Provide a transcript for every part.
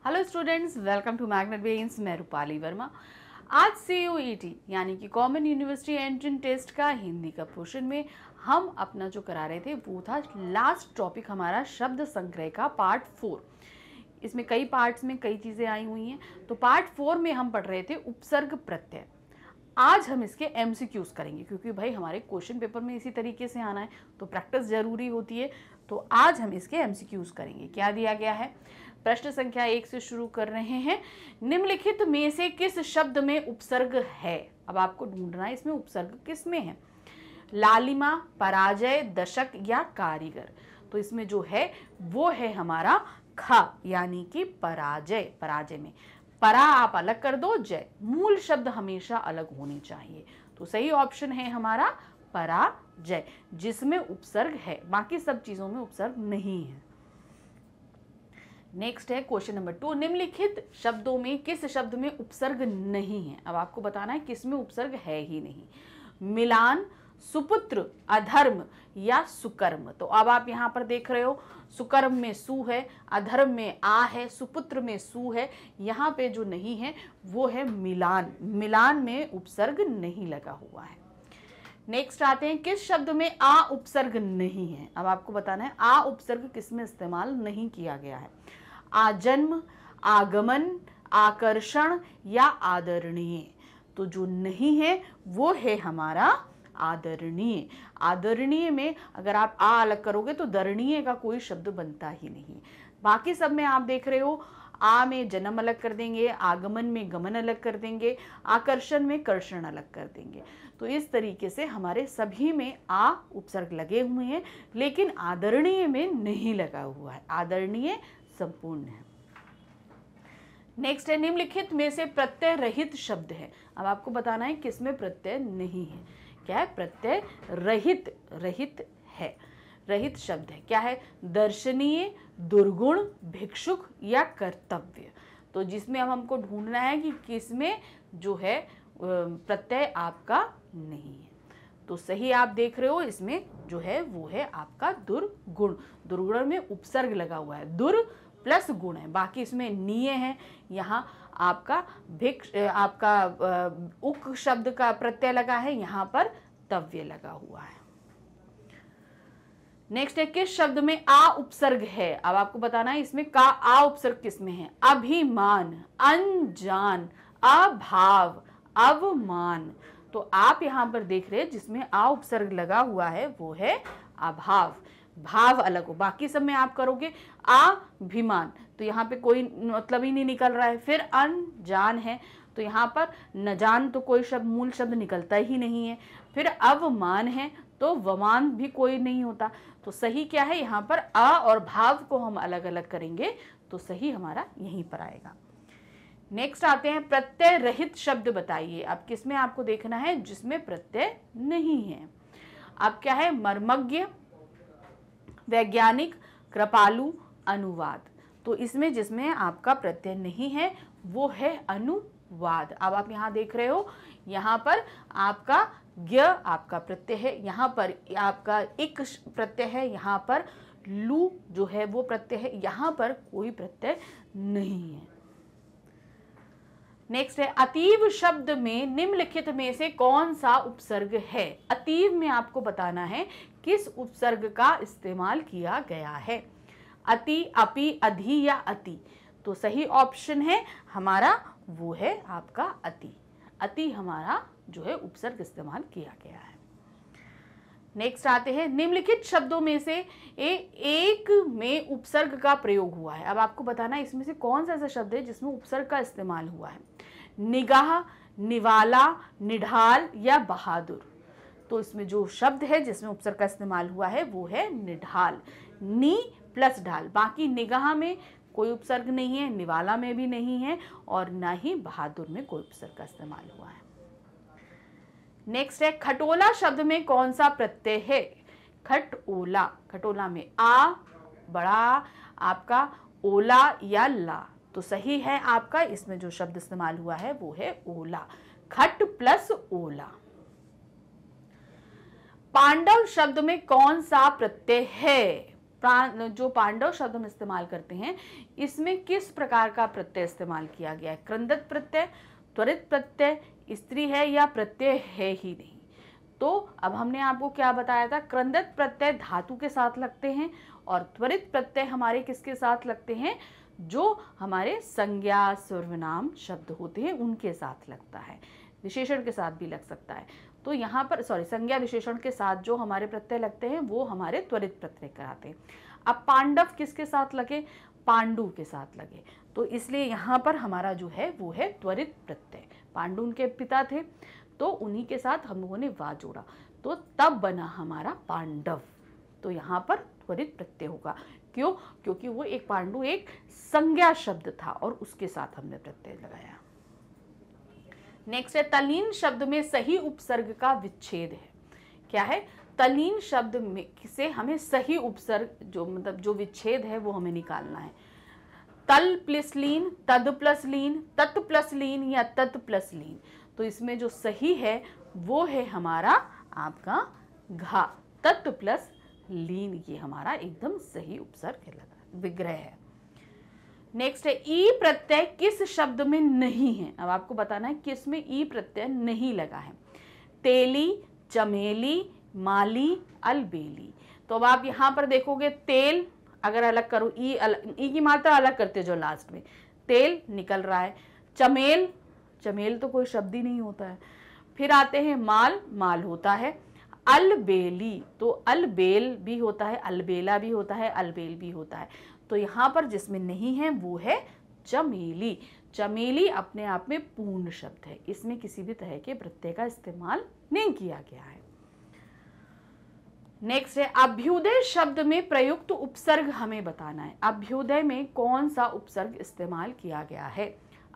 Hello students, welcome to Magnet Brains. मैं रूपाली वर्मा। आज CUET यानी कि कॉमन यूनिवर्सिटी एंट्रेंस टेस्ट का हिंदी का पोर्शन में हम अपना जो करा रहे थे वो था लास्ट टॉपिक हमारा शब्द संग्रह का पार्ट 4। इसमें कई पार्ट्स में कई चीज़ें आई हुई हैं। तो पार्ट 4 में हम पढ़ रहे थे उपसर्ग प्रत्यय। आज हम इसके MCQs करेंगे क्योंकि भाई हमारे क्वेश्चन पेपर में इसी तरीके से आना है तो प्रैक्टिस जरूरी होती है। तो आज हम इसके MCQs करेंगे। क्या दिया गया है? प्रश्न संख्या 1 से शुरू कर रहे हैं। निम्नलिखित में से किस शब्द में उपसर्ग है? अब आपको ढूंढना है इसमें उपसर्ग किस में है। लालिमा, पराजय, दशक या कारीगर। तो इसमें जो है वो है हमारा ख यानी कि पराजय। पराजय में परा आप अलग कर दो, जय मूल शब्द हमेशा अलग होने चाहिए। तो सही ऑप्शन है हमारा पराजय, जिसमें उपसर्ग है, बाकी सब चीजों में उपसर्ग नहीं है। नेक्स्ट है क्वेश्चन नंबर 2। निम्नलिखित शब्दों में किस शब्द में उपसर्ग नहीं है? अब आपको बताना है किस में उपसर्ग है ही नहीं। मिलान, सुपुत्र, अधर्म या सुकर्म। तो अब आप यहाँ पर देख रहे हो सुकर्म में सु है, अधर्म में आ है, सुपुत्र में सु है। यहाँ पे जो नहीं है वो है मिलान। मिलान में उपसर्ग नहीं लगा हुआ है। नेक्स्ट आते हैं किस शब्द में आ उपसर्ग नहीं है। अब आपको बताना है आ उपसर्ग किस में इस्तेमाल नहीं किया गया है। आजन्म, आगमन, आकर्षण या आदरणीय। तो जो नहीं है वो है हमारा आदरणीय। आदरणीय में अगर आप आ अलग करोगे तो दरणीय का कोई शब्द बनता ही नहीं। बाकी सब में आप देख रहे हो आ में जन्म अलग कर देंगे, आगमन में गमन अलग कर देंगे, आकर्षण में कर्षण अलग कर देंगे। तो इस तरीके से हमारे सभी में आ उपसर्ग लगे हुए हैं, लेकिन आदरणीय में नहीं लगा हुआ है। आदरणीय संपूर्ण है। नेक्स्ट है निम्नलिखित में से प्रत्यय रहित शब्द है। अब आपको बताना है किसमें प्रत्यय नहीं है। क्या है? प्रत्यय रहित। रहित है, रहित शब्द है। क्या है? दर्शनीय, दुर्गुण, भिक्षुक या कर्तव्य। तो जिसमें अब हमको ढूंढना है कि किसमें जो है प्रत्यय आपका नहीं है। तो सही आप देख रहे हो इसमें जो है वो है आपका दुर्गुण। दुर्गुण में उपसर्ग लगा हुआ है, दुर प्लस गुण है। बाकी इसमें निय है। यहाँ आपका आपका उक शब्द का प्रत्यय लगा है, यहाँ पर तव्य लगा हुआ है। नेक्स्ट है किस शब्द में आ उपसर्ग है। अब आपको बताना है इसमें का आ उपसर्ग किस में है। अभिमान, अनजान, अभाव, अवमान। तो आप यहां पर देख रहे हैं जिसमें आ उपसर्ग लगा हुआ है वो है अभाव। भाव अलग हो, बाकी सब में आप करोगे अभिमान तो यहाँ पे कोई मतलब ही नहीं निकल रहा है। फिर अनजान है तो यहाँ पर न जान तो कोई शब्द मूल शब्द निकलता ही नहीं है। फिर अवमान है तो वमान भी कोई नहीं होता। तो सही क्या है? यहाँ पर अ और भाव को हम अलग अलग करेंगे तो सही हमारा यहीं पर आएगा। नेक्स्ट आते हैं प्रत्यय रहित शब्द बताइए। अब किसमें आपको देखना है जिसमें प्रत्यय नहीं है। अब क्या है? मर्मज्ञ, वैज्ञानिक, कृपालु, अनुवाद। तो इसमें जिसमें आपका प्रत्यय नहीं है वो है अनुवाद। अब आप यहाँ देख रहे हो यहाँ पर आपका ज्ञ आपका प्रत्यय है, यहाँ पर आपका इक प्रत्यय है, यहाँ पर लू जो है वो प्रत्यय है, यहाँ पर कोई प्रत्यय नहीं है। नेक्स्ट है अतीव शब्द में निम्नलिखित में से कौन सा उपसर्ग है। अतीव में आपको बताना है किस उपसर्ग का इस्तेमाल किया गया है। अति, अपि, अधि या अति। तो सही ऑप्शन है हमारा वो है आपका अति। अति हमारा जो है उपसर्ग इस्तेमाल किया गया है। नेक्स्ट आते हैं निम्नलिखित शब्दों में से एक में उपसर्ग का प्रयोग हुआ है। अब आपको बताना है इसमें से कौन सा ऐसा शब्द है जिसमें उपसर्ग का इस्तेमाल हुआ है। निगाह, निवाला, निढाल या बहादुर। तो इसमें जो शब्द है जिसमें उपसर्ग का इस्तेमाल हुआ है वो है निढाल। नी प्लस ढाल। बाकी निगाह में कोई उपसर्ग नहीं है, निवाला में भी नहीं है और ना ही बहादुर में कोई उपसर्ग का इस्तेमाल हुआ है। नेक्स्ट है खटोला शब्द में कौन सा प्रत्यय है। खटोला। खटोला में आ बड़ा आपका ओला या ला। तो सही है आपका इसमें जो शब्द इस्तेमाल हुआ है वो है ओला। खट प्लस ओला। पांडव शब्द में कौन सा प्रत्यय है। जो पांडव शब्द हम इस्तेमाल करते हैं इसमें किस प्रकार का प्रत्यय इस्तेमाल किया गया है? कृंदत प्रत्यय, त्वरित प्रत्यय, स्त्री है या प्रत्यय है ही नहीं। तो अब हमने आपको क्या बताया था, कृंदत प्रत्यय धातु के साथ लगते हैं और त्वरित प्रत्यय हमारे किसके साथ लगते हैं, जो हमारे संज्ञा सर्वनाम शब्द होते हैं उनके साथ लगता है, विशेषण के साथ भी लग सकता है। तो यहाँ पर संज्ञा विशेषण के साथ जो हमारे प्रत्यय लगते हैं वो हमारे त्वरित प्रत्यय कहलाते हैं। अब पांडव किसके साथ लगे, पांडु के साथ लगे, तो इसलिए यहाँ पर हमारा जो है वो है त्वरित प्रत्यय। पांडु उनके पिता थे तो उन्हीं के साथ हम लोगों ने वा जोड़ा, तो तब बना हमारा पांडव। तो यहाँ पर त्वरित प्रत्यय होगा। क्यों? क्योंकि वो एक पांडु एक संज्ञा शब्द था और उसके साथ हमने प्रत्यय लगाया। नेक्स्ट है तल्लीन शब्द में सही उपसर्ग का विच्छेद है। क्या है? तल्लीन शब्द में से हमें सही उपसर्ग जो मतलब जो विच्छेद है वो हमें निकालना है। तल प्लस लीन, तद प्लस लीन, तत् प्लस लीन या तत् प्लस लीन। तो इसमें जो सही है वो है हमारा आपका घा, तत् प्लस लीन, ये हमारा एकदम सही उपसर्ग है, विग्रह है। नेक्स्ट है ई प्रत्यय किस शब्द में नहीं है। अब आपको बताना है किस में ई प्रत्यय नहीं लगा है। तेली, चमेली, माली, अलबेली। तो अब आप यहाँ पर देखोगे तेल अगर अलग करो, ई की मात्रा अलग करते जो लास्ट में, तेल निकल रहा है। चमेल, चमेल तो कोई शब्द ही नहीं होता है। फिर आते हैं माल, माल होता है। अलबेली, तो अलबेल भी होता है, अलबेला भी होता है, अलबेल भी होता है। तो यहाँ पर जिसमें नहीं है वो है चमेली। चमेली अपने आप में पूर्ण शब्द है, इसमें किसी भी तरह के प्रत्यय का इस्तेमाल नहीं किया गया है। नेक्स्ट है अभ्युदय शब्द में प्रयुक्त उपसर्ग हमें बताना है। अभ्युदय में कौन सा उपसर्ग इस्तेमाल किया गया है?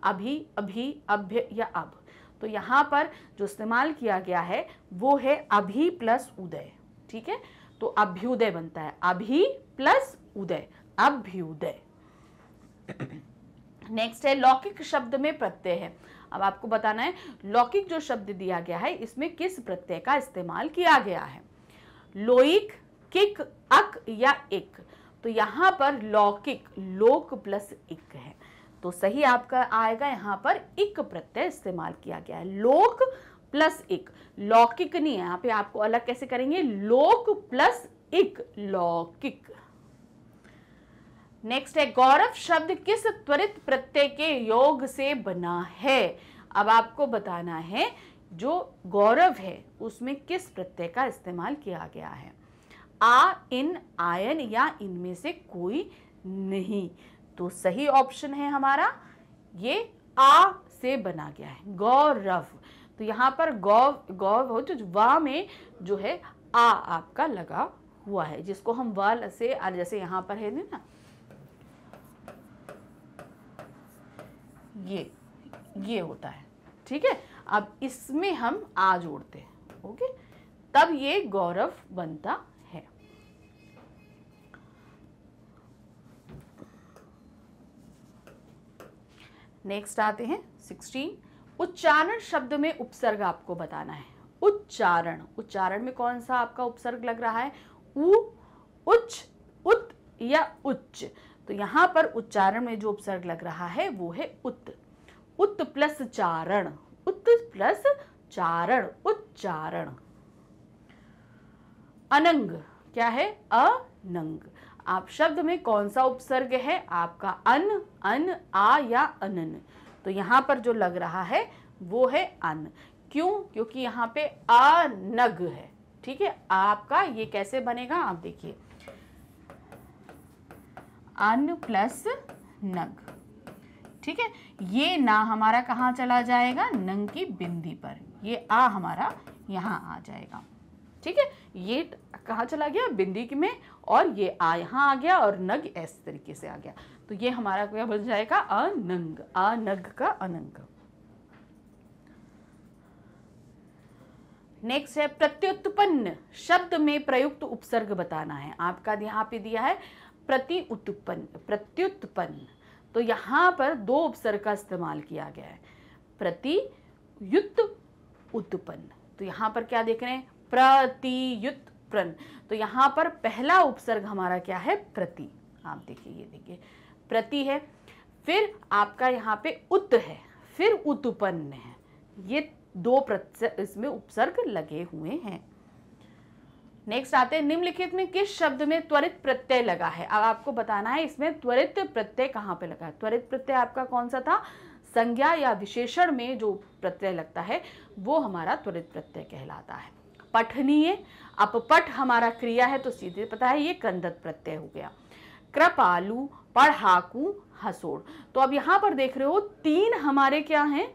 अभी, अभी, अभ्य या अब। तो यहाँ पर जो इस्तेमाल किया गया है वो है अभी प्लस उदय। ठीक है, तो अभ्युदय बनता है अभी प्लस उदय, अभ्युदय। नेक्स्ट है लौकिक शब्द में प्रत्यय है। अब आपको बताना है लौकिक जो शब्द दिया गया है इसमें किस प्रत्यय का इस्तेमाल किया गया है। लोइक, किक, अक या इक। तो यहाँ पर लौकिक लोक प्लस इक है, तो सही आपका आएगा यहाँ पर इक प्रत्यय इस्तेमाल किया गया है। लोक प्लस इक, लौकिक नहीं है, यहाँ पे आपको अलग कैसे करेंगे, लोक प्लस इक, लौकिक। नेक्स्ट है गौरव शब्द किस त्वरित प्रत्यय के योग से बना है। अब आपको बताना है जो गौरव है उसमें किस प्रत्यय का इस्तेमाल किया गया है। आ, इन, आयन या इनमें से कोई नहीं। तो सही ऑप्शन है हमारा ये आ से बना गया है, गौरव। तो यहाँ पर गौव हो जो वा में जो है आ आपका लगा हुआ है, जिसको हम वाल से जैसे यहाँ पर है ना ये होता है। ठीक है, अब इसमें हम आ जोड़ते हैं, ओके, तब ये गौरव बनता है। नेक्स्ट आते हैं 16 उच्चारण शब्द में उपसर्ग आपको बताना है। उच्चारण, उच्चारण में कौन सा आपका उपसर्ग लग रहा है, उ, उच्च, उत या उच्च। तो यहाँ पर उच्चारण में जो उपसर्ग लग रहा है वो है उत। उत प्लस चारण, उत प्लस चारण, उच्चारण। अनंग क्या है, अनंग। आप शब्द में कौन सा उपसर्ग है आपका, अन, अन, आ या अनन। तो यहाँ पर जो लग रहा है वो है अन। क्यों? क्योंकि यहाँ पे अनग है। ठीक है, आपका ये कैसे बनेगा आप देखिए, अन प्लस नग। ठीक है, ये ना हमारा कहाँ चला जाएगा, नंग की बिंदी पर, ये आ हमारा यहाँ आ जाएगा। ठीक है, ये कहाँ चला गया, बिंदी में, और ये आ यहाँ आ गया और नग इस तरीके से आ गया। तो ये हमारा क्या बन जाएगा, अनंग, अनग का अनंग। नेक्स्ट है प्रत्युत्पन्न शब्द में प्रयुक्त उपसर्ग बताना है। आपका यहाँ पे दिया है प्रति उत्पन्न, प्रत्युत्पन्न। तो यहाँ पर दो उपसर्ग का इस्तेमाल किया गया है, प्रति युत उत्पन्न। तो यहाँ पर क्या देख रहे हैं, प्रतियुत प्रन। तो यहाँ पर पहला उपसर्ग हमारा क्या है, प्रति। आप देखिए, ये देखिए प्रति है, फिर आपका यहाँ पे उत है, फिर उत्पन्न है, ये दो इसमें उपसर्ग लगे हुए हैं। नेक्स्ट आते हैं, निम्नलिखित में किस शब्द में त्वरित प्रत्यय लगा है। अब आपको बताना है इसमें त्वरित प्रत्यय कहाँ पे लगा है। त्वरित प्रत्यय आपका कौन सा था, संज्ञा या विशेषण में जो प्रत्यय लगता है वो हमारा त्वरित प्रत्यय कहलाता है। पठनीय, अपपठ हमारा क्रिया है तो सीधे पता है ये क्रंदत प्रत्यय हो गया। कृपालु, पढ़ाकू, हसोड़। तो अब यहां पर देख रहे हो तीन हमारे क्या हैं,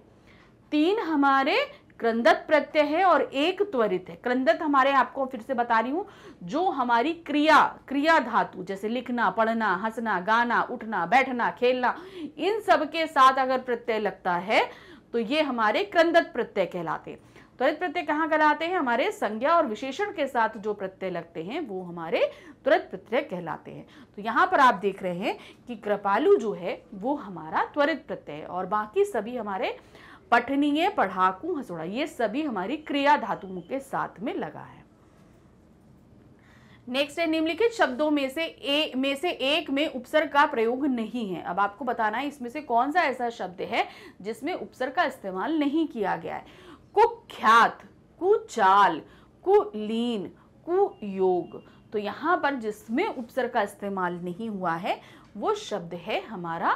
तीन हमारे क्रंदत प्रत्यय है और एक त्वरित है। क्रंदत हमारे, आपको फिर से बता रही हूं, जो हमारी क्रिया धातु जैसे लिखना, पढ़ना, हंसना, गाना, उठना, बैठना, खेलना, इन सब के साथ अगर प्रत्यय लगता है तो ये हमारे क्रंदत प्रत्यय कहलाते हैं। त्वरित प्रत्यय कहाँ कहलाते हैं, हमारे संज्ञा और विशेषण के साथ जो प्रत्यय लगते हैं वो हमारे त्वरित प्रत्यय कहलाते हैं। तो यहाँ पर आप देख रहे हैं कि कृपालु जो है वो हमारा त्वरित प्रत्यय है और बाकी सभी हमारे पठनीय, पढ़ाकू, हसोड़ा, ये सभी हमारी क्रिया धातुओं के साथ में लगा है। नेक्स्ट है, निम्नलिखित शब्दों में से एक में उपसर्ग का प्रयोग नहीं है। अब आपको बताना है इसमें से कौन सा ऐसा शब्द है जिसमें उपसर्ग का इस्तेमाल नहीं किया गया है। कुख्यात, कुचाल, कुलीन, कुयोग। तो यहां पर जिसमें उपसर्ग का इस्तेमाल नहीं हुआ है वो शब्द है हमारा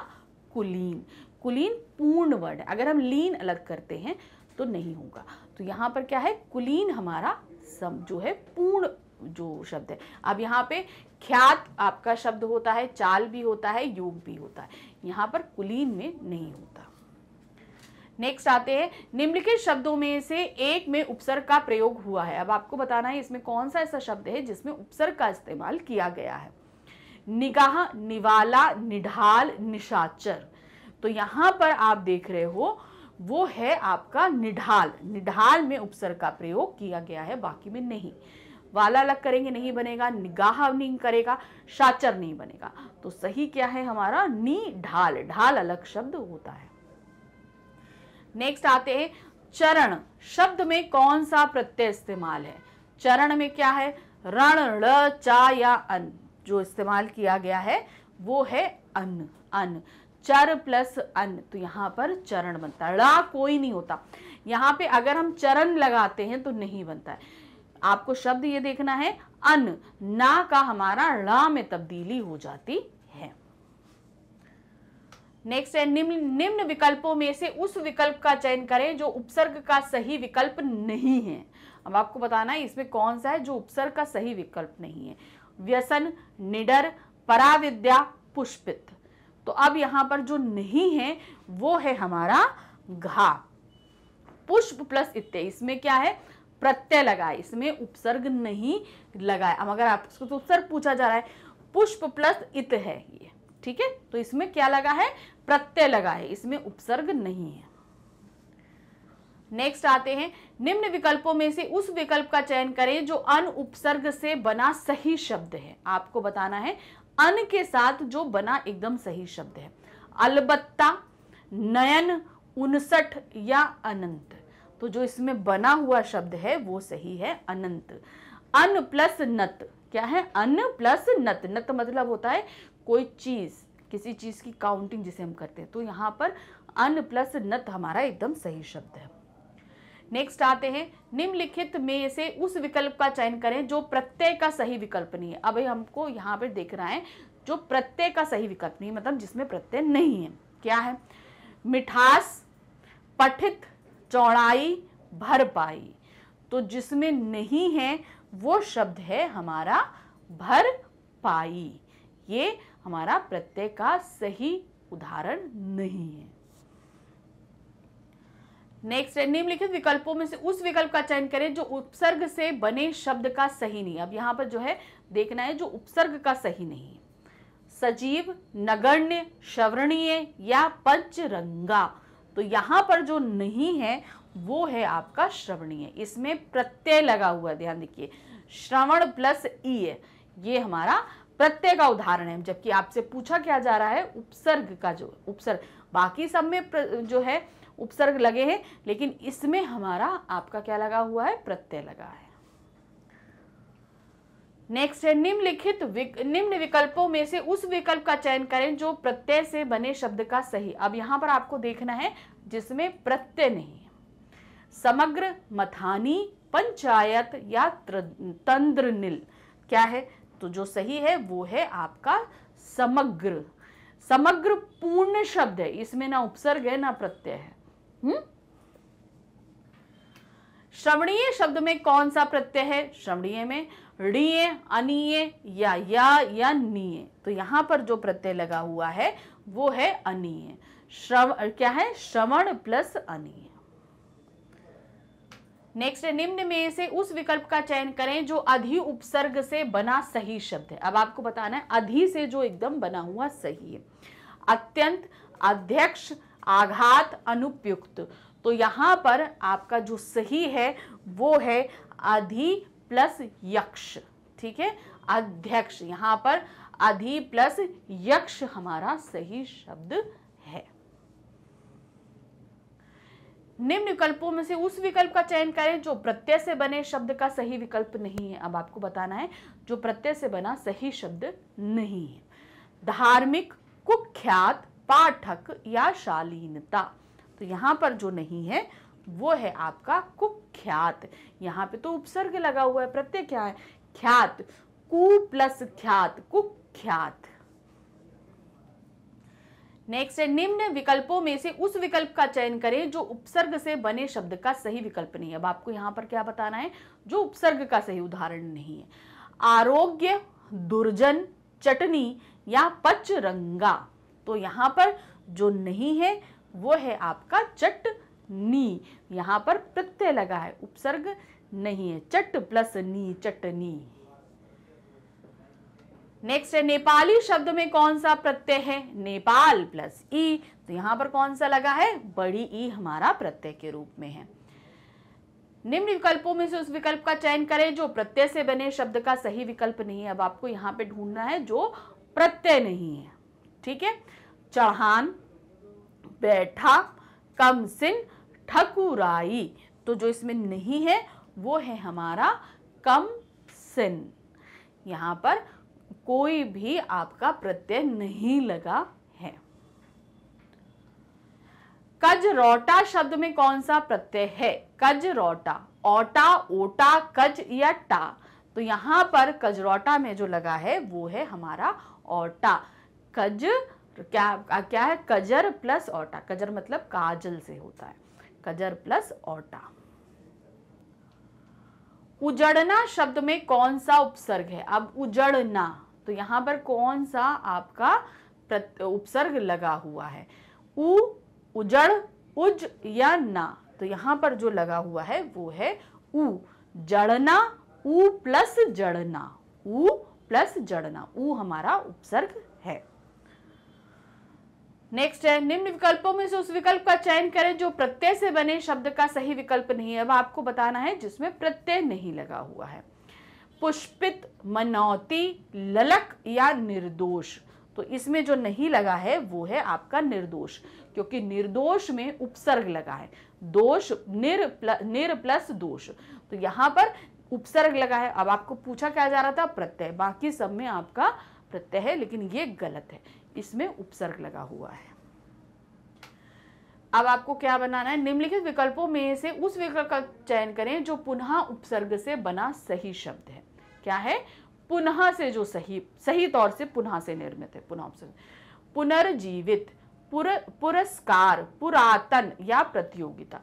कुलीन। कुलीन पूर्ण वर्ड, अगर हम लीन अलग करते हैं तो नहीं होगा। तो यहाँ पर क्या है, कुलीन हमारा जो है पूर्ण जो शब्द है। अब यहाँ पे ख्यात आपका शब्द होता है, चाल भी होता है, योग भी होता है, यहाँ पर कुलीन में नहीं होता। नेक्स्ट आते हैं, निम्नलिखित शब्दों में से एक में उपसर्ग का प्रयोग हुआ है। अब आपको बताना है इसमें कौन सा ऐसा शब्द है जिसमें उपसर्ग का इस्तेमाल किया गया है। निगाह, निवाला, निढाल, निशाचर। तो यहां पर आप देख रहे हो वो है आपका निढाल। निढाल में उपसर्ग का प्रयोग किया गया है, बाकी में नहीं। वाला अलग करेंगे नहीं बनेगा, निगाह नहीं करेगा, शाचर नहीं बनेगा। तो सही क्या है हमारा, निढाल। ढाल अलग शब्द होता है। नेक्स्ट आते हैं, चरण शब्द में कौन सा प्रत्यय इस्तेमाल है। चरण में क्या है, रण, ड़, चा या अन जो इस्तेमाल किया गया है वो है अन। अन, चर प्लस अन, तो यहाँ पर चरण बनता है। ड़ा कोई नहीं होता यहाँ पे, अगर हम चरण लगाते हैं तो नहीं बनता है। आपको शब्द ये देखना है, अन, ना का हमारा ड़ा में तब्दीली हो जाती है। नेक्स्ट है, निम्न विकल्पों में से उस विकल्प का चयन करें जो उपसर्ग का सही विकल्प नहीं है। अब आपको बताना है इसमें कौन सा है जो उपसर्ग का सही विकल्प नहीं है। व्यसन, निडर, पराविद्या, पुष्पित। तो अब यहां पर जो नहीं है वो है हमारा घा। पुष्प प्लस इत्ते, इसमें क्या है, प्रत्यय लगा है, इसमें उपसर्ग नहीं लगा है। अब अगर आपको तो उपसर्ग पूछा जा रहा है, पुष्प प्लस इत है ये, ठीक है, तो इसमें क्या लगा है, प्रत्यय लगा है, इसमें उपसर्ग नहीं है। नेक्स्ट आते हैं, निम्न विकल्पों में से उस विकल्प का चयन करें जो अन उपसर्ग से बना सही शब्द है। आपको बताना है अन के साथ जो बना एकदम सही शब्द है। अलबत्ता, नयन, 59 या अनंत। तो जो इसमें बना हुआ शब्द है वो सही है अनंत। अन प्लस नत, क्या है, अन प्लस नत। नत मतलब होता है कोई चीज, किसी चीज की काउंटिंग जिसे हम करते हैं। तो यहाँ पर अन प्लस नत हमारा एकदम सही शब्द है। नेक्स्ट आते हैं, निम्नलिखित में से उस विकल्प का चयन करें जो प्रत्यय का सही विकल्प नहीं है। अब हमको यहाँ पर देखना है जो प्रत्यय का सही विकल्प नहीं, मतलब जिसमें प्रत्यय नहीं है। क्या है, मिठास, पठित, चौड़ाई, भरपाई। तो जिसमें नहीं है वो शब्द है हमारा भरपाई। ये हमारा प्रत्यय का सही उदाहरण नहीं है। नेक्स्ट है, निम्नलिखित विकल्पों में से उस विकल्प का चयन करें जो उपसर्ग से बने शब्द का सही नहीं। अब यहां पर जो है देखना है जो उपसर्ग का सही नहीं है। सजीव, नगण्य, श्रवणीय या पंचरंगा। तो यहां पर जो नहीं है वो है आपका श्रवणीय, इसमें प्रत्यय लगा हुआ है, ध्यान देखिए, श्रवण प्लस ई, ये हमारा प्रत्यय का उदाहरण है। जबकि आपसे पूछा क्या जा रहा है उपसर्ग का, जो उपसर्ग, बाकी सब में जो है उपसर्ग लगे हैं, लेकिन इसमें हमारा आपका क्या लगा हुआ है, प्रत्यय लगा है। नेक्स्ट है निम्न विकल्पों में से उस विकल्प का चयन करें जो प्रत्यय से बने शब्द का सही। अब यहां पर आपको देखना है जिसमें प्रत्यय नहीं है। समग्र, मथानी, पंचायत या तंद्रनील क्या है? तो जो सही है वो है आपका समग्र। समग्र पूर्ण शब्द है, इसमें ना उपसर्ग है ना प्रत्यय है। श्रवणीय शब्द में कौन सा प्रत्यय है? श्रवणीय में ऋय, अनीय या नीय। तो यहां पर जो प्रत्यय लगा हुआ है वो है अनीय। क्या है? श्रवण प्लस अनीय। नेक्स्ट है निम्न में से उस विकल्प का चयन करें जो अधि उपसर्ग से बना सही शब्द है। अब आपको बताना है अधि से जो एकदम बना हुआ सही है। अत्यंत, अध्यक्ष, आघात, अनुपयुक्त। तो यहां पर आपका जो सही है वो है अधि प्लस यक्ष। ठीक है, अध्यक्ष, यहां पर अधि प्लस यक्ष हमारा सही शब्द है। निम्न विकल्पों में से उस विकल्प का चयन करें जो प्रत्यय से बने शब्द का सही विकल्प नहीं है। अब आपको बताना है जो प्रत्यय से बना सही शब्द नहीं है। धार्मिक, कुख्यात, पाठक या शालीनता। तो यहां पर जो नहीं है वो है आपका कुख्यात। यहां पे तो उपसर्ग लगा हुआ है, प्रत्यय क्या है? ख्यात, कु प्लस ख्यात, कुख्यात। नेक्स्ट है निम्न विकल्पों में से उस विकल्प का चयन करें जो उपसर्ग से बने शब्द का सही विकल्प नहीं है। अब आपको यहां पर क्या बताना है? जो उपसर्ग का सही उदाहरण नहीं है। आरोग्य, दुर्जन, चटनी या पचरंगा। तो यहां पर जो नहीं है वो है आपका चटनी। यहां पर प्रत्यय लगा है, उपसर्ग नहीं है। चट प्लस नी, चटनी। नेक्स्ट है नेपाली शब्द में कौन सा प्रत्यय है? नेपाल प्लस ई। तो यहां पर कौन सा लगा है? बड़ी ई हमारा प्रत्यय के रूप में है। निम्न विकल्पों में से उस विकल्प का चयन करें जो प्रत्यय से बने शब्द का सही विकल्प नहीं है। अब आपको यहां पे ढूंढना है जो प्रत्यय नहीं है। ठीक है, चढ़ान, बैठा, कमसिन, ठकुराई। तो जो इसमें नहीं है वो है हमारा कमसिन। यहां पर कोई भी आपका प्रत्यय नहीं लगा है। कजरौटा शब्द में कौन सा प्रत्यय है? कजरौटा, ओटा, ओटा, कज या टा। तो यहां पर कजरौटा में जो लगा है वो है हमारा ओटा। कज क्या है? कजर प्लस ओटा। कजर मतलब काजल से होता है, कजर प्लस ओटा। उजड़ना शब्द में कौन सा उपसर्ग है? अब उजड़ना, तो यहां पर कौन सा आपका उपसर्ग लगा हुआ है? उ, उजड़, उज या ना। तो यहां पर जो लगा हुआ है वो है उ। जड़ना, उ प्लस जड़ना, उ प्लस जड़ना, उ हमारा उपसर्ग है। नेक्स्ट है निम्न विकल्पों में से उस विकल्प का चयन करें जो प्रत्यय से बने शब्द का सही विकल्प नहीं है। अब आपको बताना है जिसमें प्रत्यय नहीं लगा हुआ है। पुष्पित, मनौती, ललक या निर्दोष। तो इसमें जो नहीं लगा है वो है आपका निर्दोष, क्योंकि निर्दोष में उपसर्ग लगा है। दोष, निर प्लस दोष। तो यहां पर उपसर्ग लगा है। अब आपको पूछा क्या जा रहा था? प्रत्यय। बाकी सब में आपका प्रत्यय है, लेकिन ये गलत है, इसमें उपसर्ग लगा हुआ है। अब आपको क्या बनाना है? निम्नलिखित विकल्पों में से उस विकल्प का चयन करें जो पुनः उपसर्ग से बना सही शब्द है। क्या है? पुनः से जो सही तौर से पुनः से निर्मित है। पुनः उपसर्ग। पुनर्जीवित, पुरस्कार, पुरातन या प्रतियोगिता।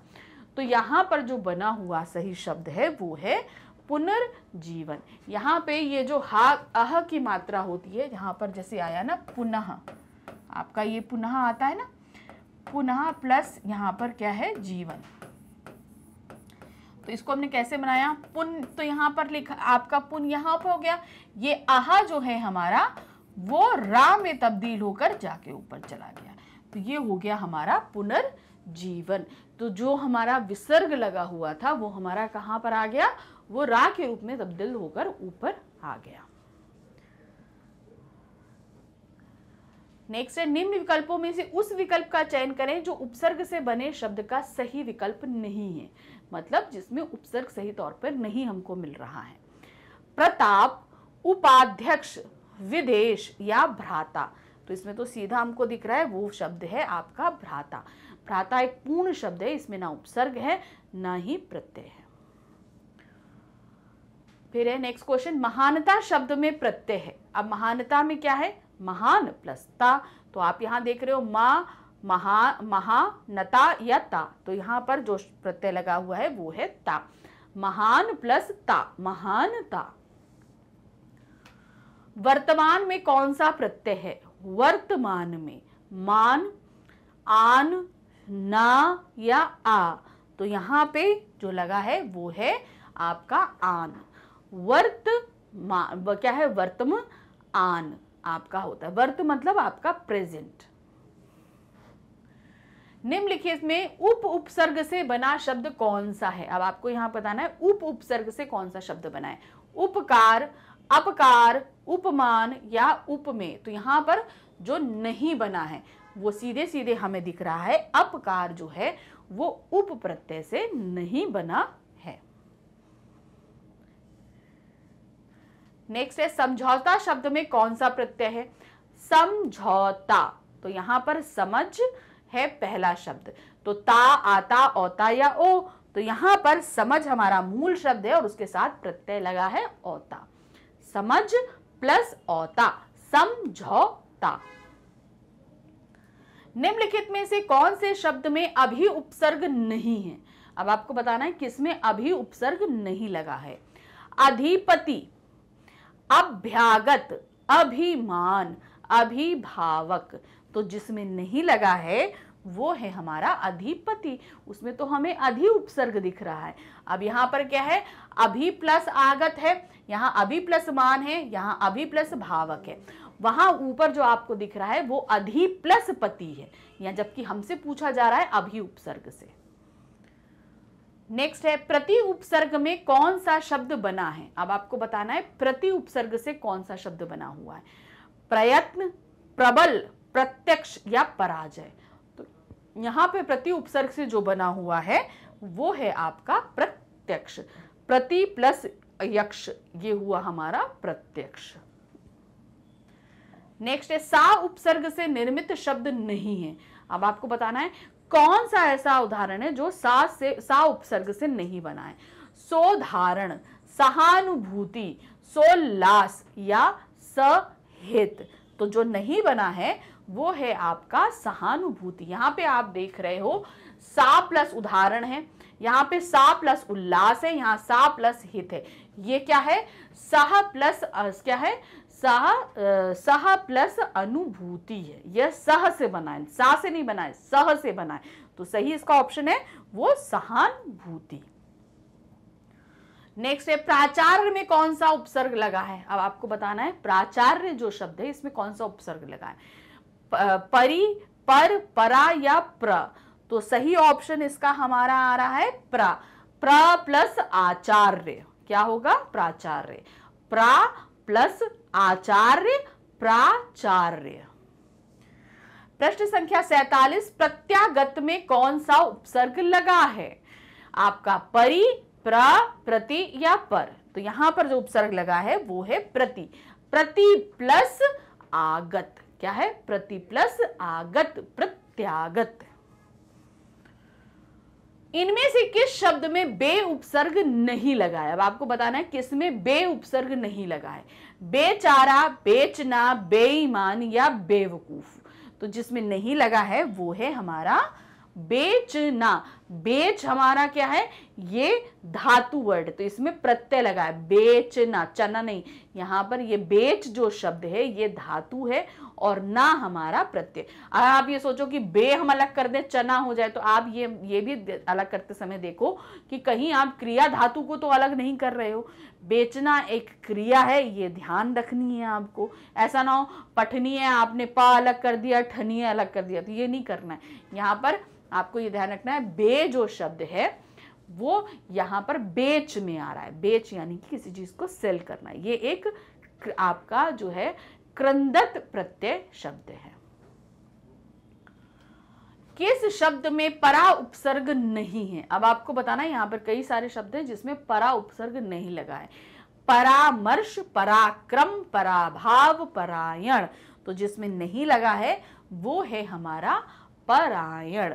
तो यहां पर जो बना हुआ सही शब्द है वो है पुनर्जीवन। यहाँ पे ये जो अह की मात्रा होती है, यहाँ पर जैसे आया ना पुनः, आपका ये पुनः आता है ना, पुनः प्लस यहाँ पर क्या है? जीवन। तो इसको हमने कैसे बनाया? पुन, तो यहाँ पर लिखा आपका पुन यहाँ पर हो गया। ये आहा जो है हमारा वो रा में तब्दील होकर जाके ऊपर चला गया, तो ये हो गया हमारा पुनर्जीवन। तो जो हमारा विसर्ग लगा हुआ था वो हमारा कहाँ पर आ गया? वो रा के रूप में तब्दील होकर ऊपर आ गया। नेक्स्ट है निम्न विकल्पों में से उस विकल्प का चयन करें जो उपसर्ग से बने शब्द का सही विकल्प नहीं है, मतलब जिसमें उपसर्ग सही तौर पर नहीं हमको मिल रहा है। प्रताप, उपाध्यक्ष, विदेश या भ्राता। तो इसमें तो सीधा हमको दिख रहा है वो शब्द है आपका भ्राता। भ्राता एक पूर्ण शब्द है, इसमें ना उपसर्ग है ना ही प्रत्यय है। फिर है नेक्स्ट क्वेश्चन, महानता शब्द में प्रत्यय है। अब महानता में क्या है, महान प्लस ता। तो आप यहां देख रहे हो महानता या ता, तो यहां पर जो प्रत्यय लगा हुआ है वो है ता। महान प्लस ता, महानता। वर्तमान में कौन सा प्रत्यय है, वर्तमान में मान, आन, ना या आ। तो यहां पे जो लगा है वो है आपका आन। वर्तमान क्या है, वर्तमान आपका होता है। वर्त मतलब आपका प्रेजेंट। निम्नलिखित में उप उपसर्ग से बना शब्द कौन सा है। अब आपको यहां बताना है उप उपसर्ग से कौन सा शब्द बना है। उपकार, अपकार, उपमान या उपमेय। तो यहां पर जो नहीं बना है वो सीधे सीधे हमें दिख रहा है अपकार जो है वो उप प्रत्यय से नहीं बना है। नेक्स्ट है समझौता शब्द में कौन सा प्रत्यय है, समझौता। तो यहां पर समझ है पहला शब्द, तो ता, आता, औता या ओ। तो यहां पर समझ हमारा मूल शब्द है और उसके साथ प्रत्यय लगा है औता। समझ प्लस औता, समझौता। निम्नलिखित में से कौन से शब्द में अभी उपसर्ग नहीं है। अब आपको बताना है किसमें अभी उपसर्ग नहीं लगा है। अधिपति, अभ्यागत, अभिमान, अभिभावक। तो जिसमें नहीं लगा है वो है हमारा अधिपति, उसमें तो हमें अधि उपसर्ग दिख रहा है। अब यहां पर क्या है, अभी प्लस आगत है, यहां अभी प्लस मान है, यहां अभी प्लस भावक है। वहां ऊपर जो आपको दिख रहा है वो अधि प्लस पति है, या जबकि हमसे पूछा जा रहा है अभी उपसर्ग से। नेक्स्ट है प्रति उपसर्ग में कौन सा शब्द बना है। अब आपको बताना है प्रति उपसर्ग से कौन सा शब्द बना हुआ है। प्रयत्न, प्रबल, प्रत्यक्ष या पराजय। तो यहां पे प्रति उपसर्ग से जो बना हुआ है वो है आपका प्रत्यक्ष। प्रति प्लस यक्ष, ये हुआ हमारा प्रत्यक्ष। नेक्स्ट है सा उपसर्ग से निर्मित शब्द नहीं है। अब आपको बताना है कौन सा ऐसा उदाहरण है जो सा उपसर्ग से नहीं बना है। सोधारण, सहानुभूति, सोल्लास या सहित। तो जो नहीं बना है वो है आपका सहानुभूति। यहां पे आप देख रहे हो सा प्लस उदाहरण है, यहां पे सा प्लस उल्लास है, यहां सा प्लस हित है। ये क्या है, सह प्लस क्या है, सह प्लस अनुभूति है। यह सह से बना है, सा से नहीं बना है, सह से बना है। तो सही इसका ऑप्शन है वो सहानुभूति। नेक्स्ट है प्राचार्य में कौन सा उपसर्ग लगा है। अब आपको बताना है प्राचार्य जो शब्द है इसमें कौन सा उपसर्ग लगा है। परि, पर, परा या प्र। तो सही ऑप्शन इसका हमारा आ रहा है प्र। प्र प्लस आचार्य क्या होगा, प्राचार्य। प्रा प्लस आचार्य, प्राचार्य। प्रश्न संख्या 47, प्रत्यागत में कौन सा उपसर्ग लगा है। आपका परि, प्र, प्रति या पर। तो यहां पर जो उपसर्ग लगा है वो है प्रति। प्रति प्लस आगत क्या है, प्रति प्लस आगत, प्रत्यागत। इनमें से किस शब्द में बे उपसर्ग नहीं लगा है। अब आपको बताना है किसमें बे उपसर्ग नहीं लगा है। बेचारा, बेचना, बेईमान या बेवकूफ। तो जिसमें नहीं लगा है वो है हमारा बेचना। बेच हमारा क्या है, ये धातु वर्ड, तो इसमें प्रत्यय लगा है बेचना, चना नहीं। यहां पर ये बेच जो शब्द है ये धातु है और ना हमारा प्रत्यय। आप ये सोचो कि बे हम अलग कर दें चना हो जाए, तो आप ये भी अलग करते समय देखो कि कहीं आप क्रिया धातु को तो अलग नहीं कर रहे हो। बेचना एक क्रिया है, ये ध्यान रखनी है आपको। ऐसा ना हो पठनी है आपने प अलग कर दिया, ठनी अलग कर दिया, तो ये नहीं करना है। यहाँ पर आपको ये ध्यान रखना है बे जो शब्द है वो यहाँ पर बेच में आ रहा है। बेच यानी कि किसी चीज को सेल करना, ये एक आपका जो है क्रंदत प्रत्यय शब्द है। किस शब्द में परा उपसर्ग नहीं है। अब आपको बताना है यहाँ पर कई सारे शब्द हैं जिसमें परा उपसर्ग नहीं लगा है। परामर्श, पराक्रम, पराभाव, परायण। तो जिसमें नहीं लगा है वो है हमारा परायण।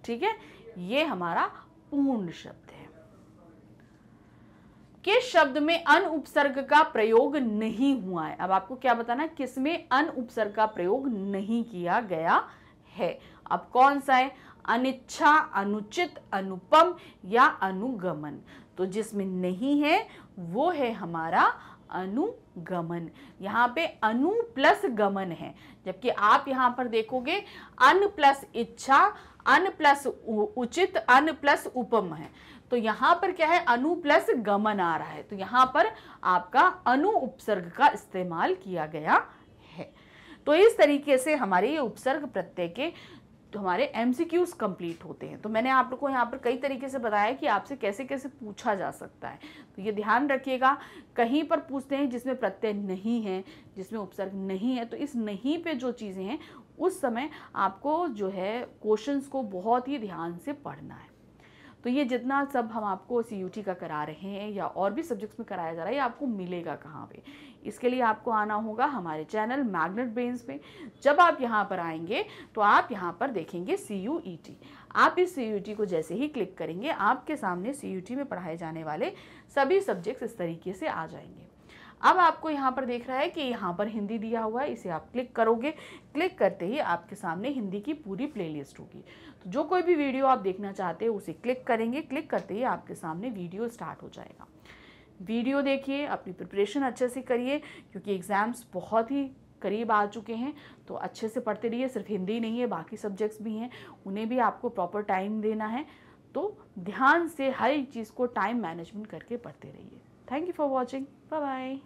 ठीक है, ये हमारा पूर्ण शब्द है। किस शब्द में अन उपसर्ग का प्रयोग नहीं हुआ है? अब आपको क्या बताना है, किसमें अन उपसर्ग का प्रयोग नहीं किया गया है। अब कौन सा है? अनिच्छा, अनुचित, अनुपम या अनुगमन। तो जिसमें नहीं है वो है हमारा अनुगमन। यहाँ पे अनु प्लस गमन है, जबकि आप यहाँ पर देखोगे अन प्लस इच्छा, अन प्लस उचित, अन प्लस उपम है। तो यहाँ पर क्या है, अनु प्लस गमन आ रहा है। तो यहाँ पर आपका अनु उपसर्ग का इस्तेमाल किया गया है। तो इस तरीके से हमारे ये उपसर्ग प्रत्यय के तो हमारे एमसीक्यूज कंप्लीट होते हैं। तो मैंने आप लोग को यहाँ पर कई तरीके से बताया कि आपसे कैसे कैसे पूछा जा सकता है। तो ये ध्यान रखिएगा, कहीं पर पूछते हैं जिसमें प्रत्यय नहीं है, जिसमें उपसर्ग नहीं है, तो इस नहीं पे जो चीज़ें हैं उस समय आपको जो है क्वेश्चंस को बहुत ही ध्यान से पढ़ना है। तो ये जितना सब हम आपको CUT का करा रहे हैं या और भी सब्जेक्ट्स में कराया जा रहा है, ये आपको मिलेगा कहाँ पे? इसके लिए आपको आना होगा हमारे चैनल मैग्नेट ब्रेन्स पे। जब आप यहाँ पर आएंगे तो आप यहाँ पर देखेंगे CUET। आप इस CUET को जैसे ही क्लिक करेंगे आपके सामने CUT में पढ़ाए जाने वाले सभी सब्जेक्ट्स इस तरीके से आ जाएंगे। अब आपको यहाँ पर देख रहा है कि यहाँ पर हिंदी दिया हुआ है, इसे आप क्लिक करोगे। क्लिक करते ही आपके सामने हिंदी की पूरी प्लेलिस्ट होगी। तो जो कोई भी वीडियो आप देखना चाहते हैं उसे क्लिक करेंगे। क्लिक करते ही आपके सामने वीडियो स्टार्ट हो जाएगा। वीडियो देखिए, अपनी प्रिपरेशन अच्छे से करिए, क्योंकि एग्ज़ाम्स बहुत ही करीब आ चुके हैं। तो अच्छे से पढ़ते रहिए। सिर्फ हिंदी नहीं है, बाकी सब्जेक्ट्स भी हैं, उन्हें भी आपको प्रॉपर टाइम देना है। तो ध्यान से हर एक चीज़ को टाइम मैनेजमेंट करके पढ़ते रहिए। Thank you for watching. Bye bye.